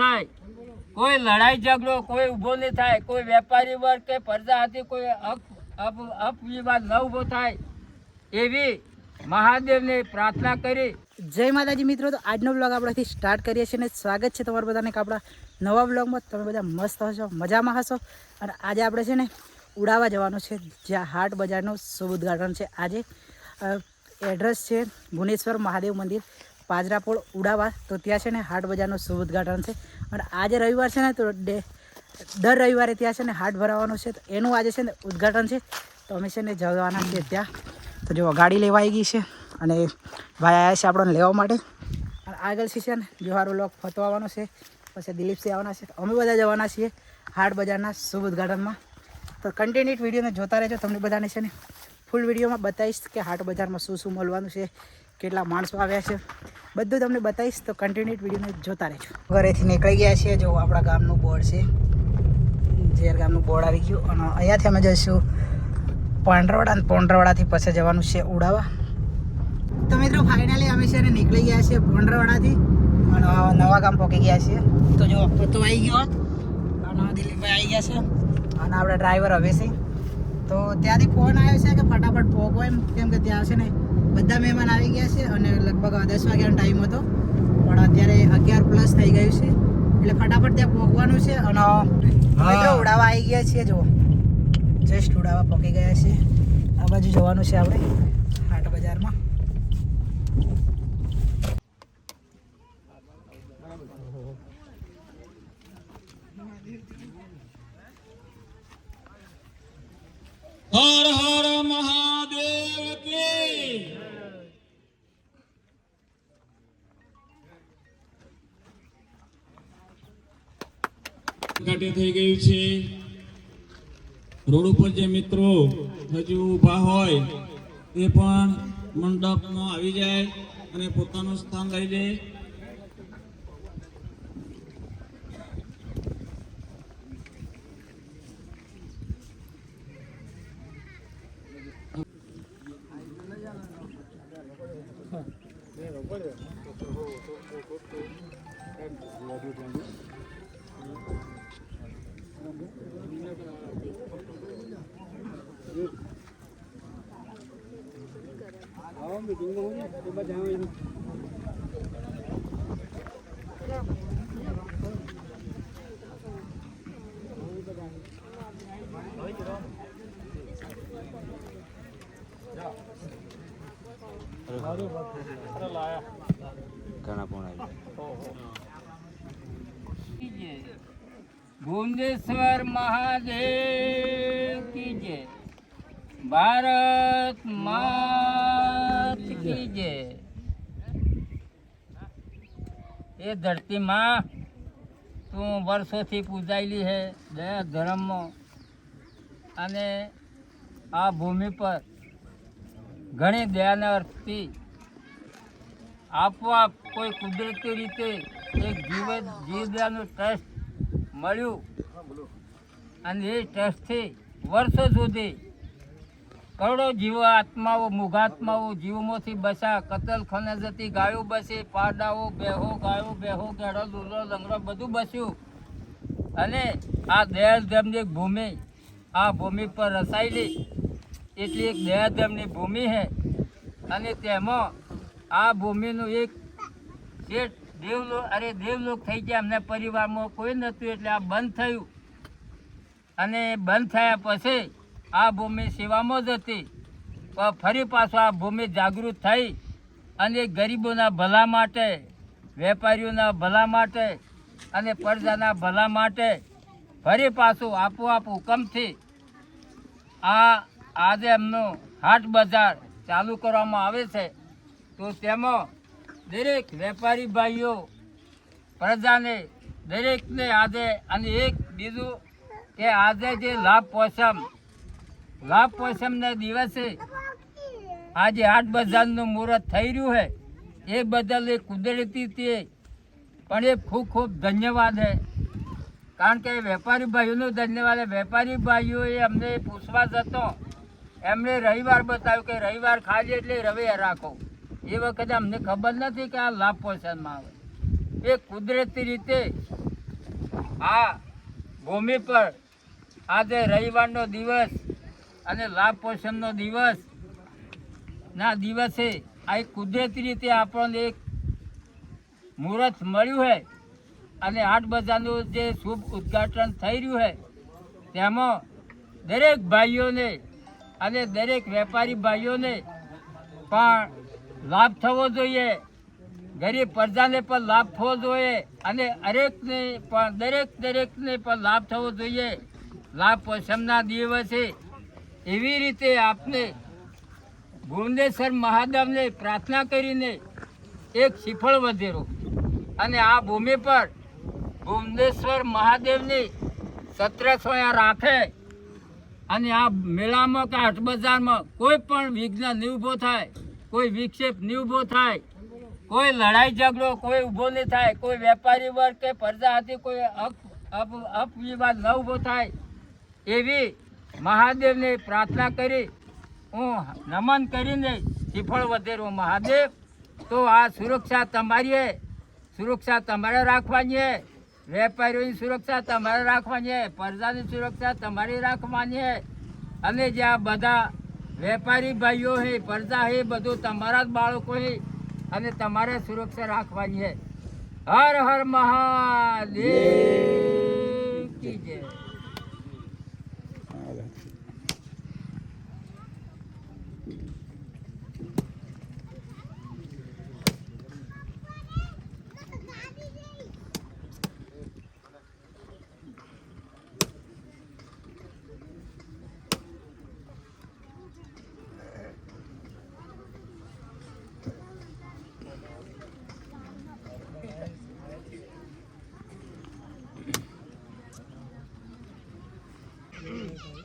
થાય, કોઈ લડાઈ ઝઘડો કોઈ ઊભો નહીં થાય, કોઈ વેપારી વર્ગ કે પ્રજા હતી કોઈ અપવિવાદ ન ઊભો થાય એવી મહાદેવને પ્રાર્થના કરી. જય માતાજી મિત્રો, તો આજનો બ્લોગ આપણેથી સ્ટાર્ટ કરીએ છીએ અને સ્વાગત છે તમારા બધાને આપણા નવા બ્લોગમાં. તમે બધા મસ્ત હશો, મજામાં હશો. અને આજે આપણે છે ને ઉડાવા જવાનું છે, જ્યાં હાટ બજારનું શુભ ઉદ્ઘાટન છે. આજે એડ્રેસ છે ભુવનેશ્વર મહાદેવ મંદિર, પાજરાપોળ, ઉડાવા. તો ત્યાં છે ને હાટ બજારનું શુભ ઉદ્ઘાટન છે. અને આજે રવિવાર છે ને, તો દર રવિવારે ત્યાં છે ને હાટ ભરાવાનો છે. તો એનું આજે છે ને ઉદ્ઘાટન છે. તો અમે છે ને જવાના છીએ ત્યાં. તો જો ગાડી લેવા આવી ગઈ છે અને ભાઈ આવ્યા છે આપણને લેવા માટે. અને આગળથી છે ને જોહારો લોક ફતો આવવાનો છે, પછી દિલીપસિંહ આવવાના છે. તો અમે બધા જવાના છીએ હાટ બજારના શુભ ઉદ્ઘાટનમાં. તો કન્ટિન્યુટ વિડીયોને જોતા રહેજો. તમને બધાને છે ને ફૂલ વિડીયોમાં બતાવીશ કે હાટ બજારમાં શું શું મળવાનું છે, કેટલા માણસો આવ્યા છે, બધું તમને બતાવીશ. તો કન્ટિન્યુટ વિડીયોને જોતા રહેજો. ઘરેથી નીકળી ગયા છીએ. જો આપણા ગામનું બોર્ડ છે, ઝેર ગામનું બોર્ડ આવી ગયું. અને અહીંયાથી અમે જઈશું પાંડરવાડા, અને પાંડરવાડાથી પછી જવાનું છે ઉડાવા. તો મિત્રો ફાઇનલી અમે છે ને નીકળી ગયા છીએ પાંડરવાડાથી અને નવા ગામ પહોંચી ગયા છીએ. તો જો પતો આવી ગયો અને દિલીપભાઈ આવી ગયા છે અને આપણે ડ્રાઈવર હવે છે. તો ત્યાંથી ફોન આવ્યો છે કે ફટાફટ પહોંચો એમ, કેમ કે ત્યાં છે ને બધા મહેમાન આવી ગયા છે અને લગભગ 10 વાગ્યાનો ટાઈમ હતો, પણ અત્યારે 11+ થઈ ગયું છે. એટલે ફટાફટ ત્યાં પહોંચવાનું છે. અને મિત્રો ઉડાવા આવી ગયા છીએ. જો જસ્ટ ઉડાવા પહોંચી ગયા છે. આ બાજુ જવાનું છે આપણે હાટ બજારમાં. હર હર મહાદેવ કી ઘાટે થઈ ગયું છે. રોડ ઉપર જે મિત્રો હજુ ઊભા હોય એ પણ મંડપમાં આવી જાય અને પોતાનું સ્થાન લઈ લે. ભુવનેશ્વર મહાદેવ કી જય, ભારત માત કી જય. એ ધરતી માં તું વર્ષોથી પૂજાયેલી છે દયા ધર્મમાં, અને આ ભૂમિ પર ઘણી દયાના અર્થથી આપોઆપ કોઈ કુદરતી રીતે એક જીવદયાનું ટ્રસ્ટ મળ્યું. અને એ ટ્રસ્ટથી વર્ષો સુધી કરોડો જીવો આત્માઓ, મુગાત્માઓ જીવોમાંથી બસ્યા. કતલખાને જતી ગાયો બસી, પાડાઓ, બેહો, ગાયો, બેહો, ગેડો, દૂધો, લંગડો બધું બસ્યું. અને આ દયાધર્મની ભૂમિ, આ ભૂમિ પર રસાયેલી એટલી એક દયાધર્મની ભૂમિ છે. અને તેમાં આ ભૂમિનું એક શેઠ દેવલોક થઈ ગયા. અમને પરિવારમાં કોઈ નહોતું એટલે આ બંધ થયું. અને બંધ થયા પછી આ ભૂમિ સેવામાં જ હતી. પણ ફરી પાછું આ ભૂમિ જાગૃત થઈ અને ગરીબોના ભલા માટે, વેપારીઓના ભલા માટે અને પ્રજાના ભલા માટે ફરી પાછું આપોઆપ હુકમથી આજે એમનું હાટ બજાર ચાલુ કરવામાં આવે છે. તો તેમાં દરેક વેપારી ભાઈઓ, પ્રજાને દરેકને આજે, અને એક બીજું કે આજે જે લાભ પોષમના દિવસે આજે હાટ બજારનું મુહૂર્ત થઈ રહ્યું છે, એ બદલ એ કુદરતી તે પણ એ ખૂબ ખૂબ ધન્યવાદ છે. કારણ કે વેપારી ભાઈઓનો ધન્યવાદ. વેપારી ભાઈઓએ અમને પૂછવા જતો એમણે રવિવાર બતાવ્યું કે રવિવાર ખાલી એટલે રવિવાર રાખો. એ વખતે અમને ખબર નથી કે આ લાભ પોષણમાં આવે. એ કુદરતી રીતે આ ભૂમિ પર આજે રવિવારનો દિવસ અને લાભ પોષણનો દિવસ ના દિવસે આ એક કુદરતી રીતે આપણને એક મુહૂર્ત મળ્યું છે અને હાટ બજારનું જે શુભ ઉદ્ઘાટન થઈ રહ્યું છે તેમાં દરેક ભાઈઓને અને દરેક વેપારી ભાઈઓને પણ લાભ થવો જોઈએ, ગરીબ પ્રજાને પણ લાભ થવો જોઈએ અને દરેકને પણ લાભ થવો જોઈએ. લાભ પોષણના દિવસે એવી રીતે આપને ભુવનેશ્વર મહાદેવને પ્રાર્થના કરીને એક શ્રીફળ વધેરો અને આ ભૂમિ પર ભુવનેશ્વર મહાદેવની 1700 રાખે અને આ મેળામાં કે હાટ બજારમાં કોઈ પણ વિઘ્ન નહીં ઊભો થાય, કોઈ વિક્ષેપ નહીં ઊભો થાય, કોઈ લડાઈ ઝઘડો કોઈ ઊભો નહીં થાય, કોઈ વેપારી વર્ગ કે પ્રજા હતી કોઈ અપવિવાદ ન ઊભો થાય એવી મહાદેવને પ્રાર્થના કરી હું નમન કરીને શ્રીફળ વધેરો. મહાદેવ તો આ સુરક્ષા તમારી, સુરક્ષા તમારે રાખવાની, વેપારીઓની સુરક્ષા તમારે રાખવાની, પ્રજાની સુરક્ષા તમારી રાખવાની અને જે આ બધા વેપારી ભાઈઓ છે, પ્રજા છે, બધું તમારા જ બાળકો છે અને તમારે સુરક્ષા રાખવાની છે. હર હર મહાદેવ કી જય.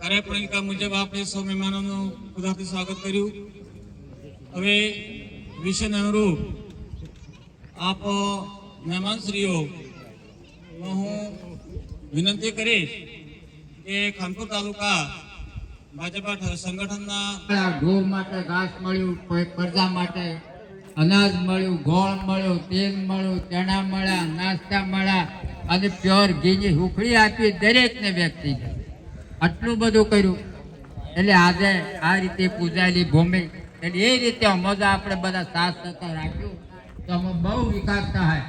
કાર્યપ્રણિકા મુજબ આપણે સૌ મહેમાનોનું ઉદારથી સ્વાગત કર્યું. હવે વિષયને અનુરૂપ આપ મહેમાનશ્રીઓ હું વિનંતી કરીશ કે ખાનપુર તાલુકા ભાજપા સંગઠનના ઢોર માટે ઘાસ મળ્યું, કોઈ પ્રજા માટે અનાજ મળ્યું, ગોળ મળ્યો, તેલ મળ્યું, ચણા મળ્યા, નાસ્તા મળ્યા અને પ્યોર ઘીની હુંફળી આપી દરેકને વ્યક્તિને. આટલું બધું કર્યું એટલે આજે આ રીતે પૂજાયેલી ભૂમિ એટલે એ રીતે મજા આપણે બધા સાથ સહકાર રાખ્યું તો અમે બહુ વિકાસ થાય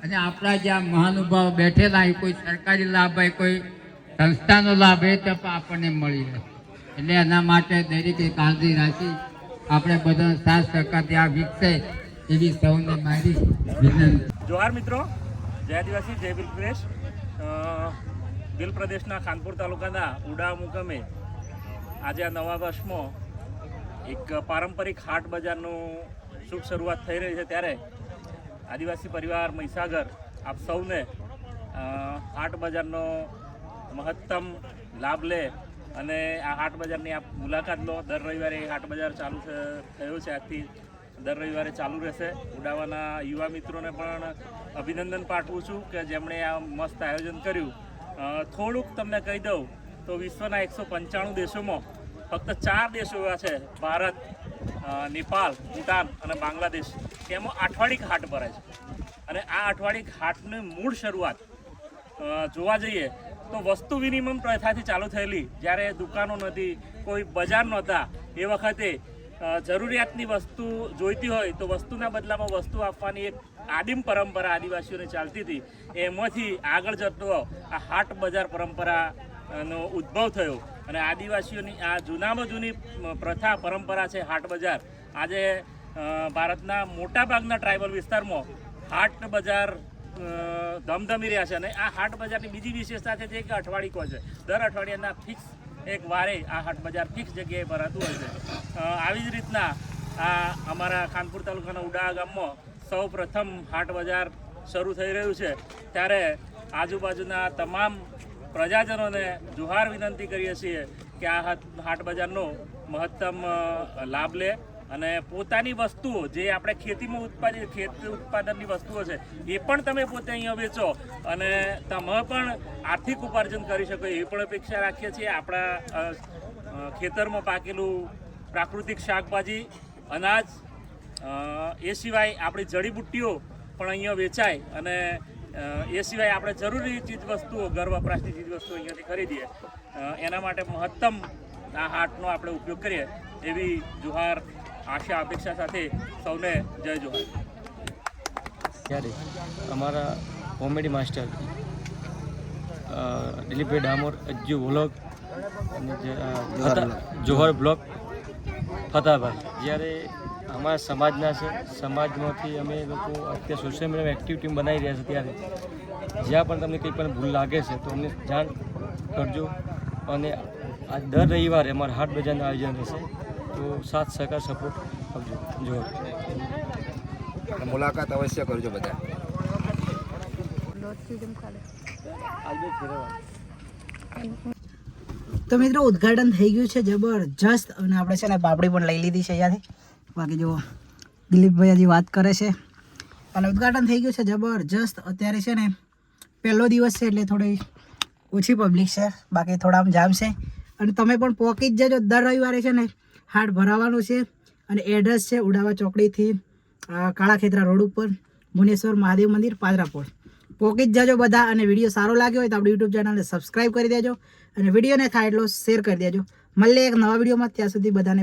અને આપણા જે આ મહાનુભાવ બેઠેલા એ કોઈ સરકારી લાભ હોય, કોઈ સંસ્થાનો લાભ હોય તો પણ આપણને મળી રહે. એટલે એના માટે દરેકે કાળજી રાખી આપણે બધા સાથ સહકારથી આ વિકસે એવી સૌને મારી વિનંતી. જોહાર મિત્રો, જય આદિવાસી જય ભીલ પ્રદેશ. ભીલ પ્રદેશના ખાનપુર તાલુકાના ઉડા મુકામે આજે આ નવા વર્ષમાં એક પારંપરિક હાટ બજારનું શુભ શરૂઆત થઈ રહી છે ત્યારે આદિવાસી પરિવાર મહીસાગર આપ સૌને હાટ બજારનો મહત્તમ લાભ લે અને આ હાટ બજારની આપ મુલાકાત લો. દર રવિવારે હાટ બજાર ચાલુ થયો છે, આજથી દર રવિવારે ચાલુ રહેશે. ઉડાવાના યુવા મિત્રોને પણ અભિનંદન પાઠવું છું કે જેમણે આ મસ્ત આયોજન કર્યું. થોડુંક તમને કહી દઉં તો વિશ્વના 195 દેશોમાં ફક્ત 4 દેશો એવા છે, ભારત, નેપાળ, ભૂટાન અને બાંગ્લાદેશ. તેમાં અઠવાડિક હાટ ભરાય છે અને આ અઠવાડિક હાટની મૂળ શરૂઆત જોવા જઈએ તો વસ્તુ વિનિમય પ્રથાથી ચાલુ થયેલી. જ્યારે દુકાનો નથી, કોઈ બજાર નહોતા, એ વખતે જરૂરિયાતની વસ્તુ જોઈતી હોય તો વસ્તુના બદલામાં વસ્તુ આપવાની એક આદિમ પરંપરા આદિવાસીઓને ચાલતી હતી. એમાંથી આગળ જતો આ હાટ બજાર પરંપરાનો ઉદ્ભવ થયો અને આદિવાસીઓની આ જૂનામાં જૂની પ્રથા પરંપરા છે હાટ બજાર. આજે ભારતના મોટાભાગના ટ્રાઇબલ વિસ્તારમાં હાટ બજાર ધમધમી રહ્યા છે અને આ હાટ બજારની બીજી વિશેષતા છે જે કે અઠવાડિકો છે. દર અઠવાડિયાના ફિક્સ એક વારે આ હાટ બજાર ફિક્સ જગ્યાએ ભરાતું હોય છે. આવી જ રીતના આ અમારા ખાનપુર તાલુકાના ઉડા ગામમાં સૌ પ્રથમ હાટ બજાર શરૂ થઈ રહ્યું છે ત્યારે આજુબાજુના તમામ પ્રજાજનોને જુહાર વિનંતી કરીએ છીએ કે આ હાટ બજારનો મહત્તમ લાભ લે અને પોતાની વસ્તુઓ જે આપણે ખેતીમાં ખેતી ઉત્પાદનની વસ્તુઓ છે એ પણ તમે પોતે અહીંયા વેચો અને તમે પણ આર્થિક ઉપાર્જન કરી શકો એવી પણ અપેક્ષા રાખીએ છીએ. આપણા ખેતરમાં પાકેલું પ્રાકૃતિક શાકભાજી, અનાજ, એ સિવાય આપણી જડીબુટ્ટીઓ પણ અહીંયા વેચાય અને એ સિવાય આપણે જરૂરી ચીજ વસ્તુઓ ઘર વપરાશની ચીજ વસ્તુઓ અહીંયાથી ખરીદીએ એના માટે મહત્તમ આ હાટનો આપણે ઉપયોગ કરીએ એવી જુહાર આશા અપેક્ષા સાથે સૌને જય જોહાર. ત્યારે અમારા કોમેડી માસ્ટર દિલીપભાઈ ડામોર, અજ્જુ વ્લોગ અને જોહર બ્લોગ ફતાભાઈ જ્યારે અમારા સમાજના છે, સમાજમાંથી અમે લોકો અત્યારે સોશિયલ મીડિયામાં એક્ટિવ ટીમ બનાવી રહ્યા છે, ત્યારે જ્યાં પણ તમને કંઈ પણ ભૂલ લાગે છે તો અમને જાણ કરજો. અને આ દર રવિવારે અમારા હાટ બજારનું આયોજન રહેશે, તો સાથ સહકાર સપોર્ટ આપજો. જોહર. મુલાકાત અવશ્ય કરજો બધા. તો મિત્રો ઉદ્ઘાટન થઈ ગયું છે જબરજસ્ત, અને આપણે છે ને પાપડી પણ લઈ લીધી છે અહીંયાથી. બાકી જો દિલીપભાઈ હજી વાત કરે છે, અને ઉદ્ઘાટન થઈ ગયું છે જબરજસ્ત. અત્યારે છે ને પહેલો દિવસ છે એટલે થોડી ઓછી પબ્લિક છે, બાકી થોડા આમ જામ છે. અને તમે પણ પહોંચી જ જજો, દર રવિવારે છે ને હાટ ભરાવાનું છે. અને એડ્રેસ છે ઉડાવા ચોકડીથી કાળા ખેતરા રોડ ઉપર, મુનેશ્વર મહાદેવ મંદિર, પાદરાપોળ. પહોંચી જ જજો બધા. અને વિડીયો સારો લાગ્યો હોય તો આપણી યુટ્યુબ ચેનલને સબસ્ક્રાઈબ કરી દેજો, અને વિડીયોને થાય એટલો શેર કરી દેજો. મળીએ એક નવા વિડીયોમાં. ત્યાં સુધી બધાને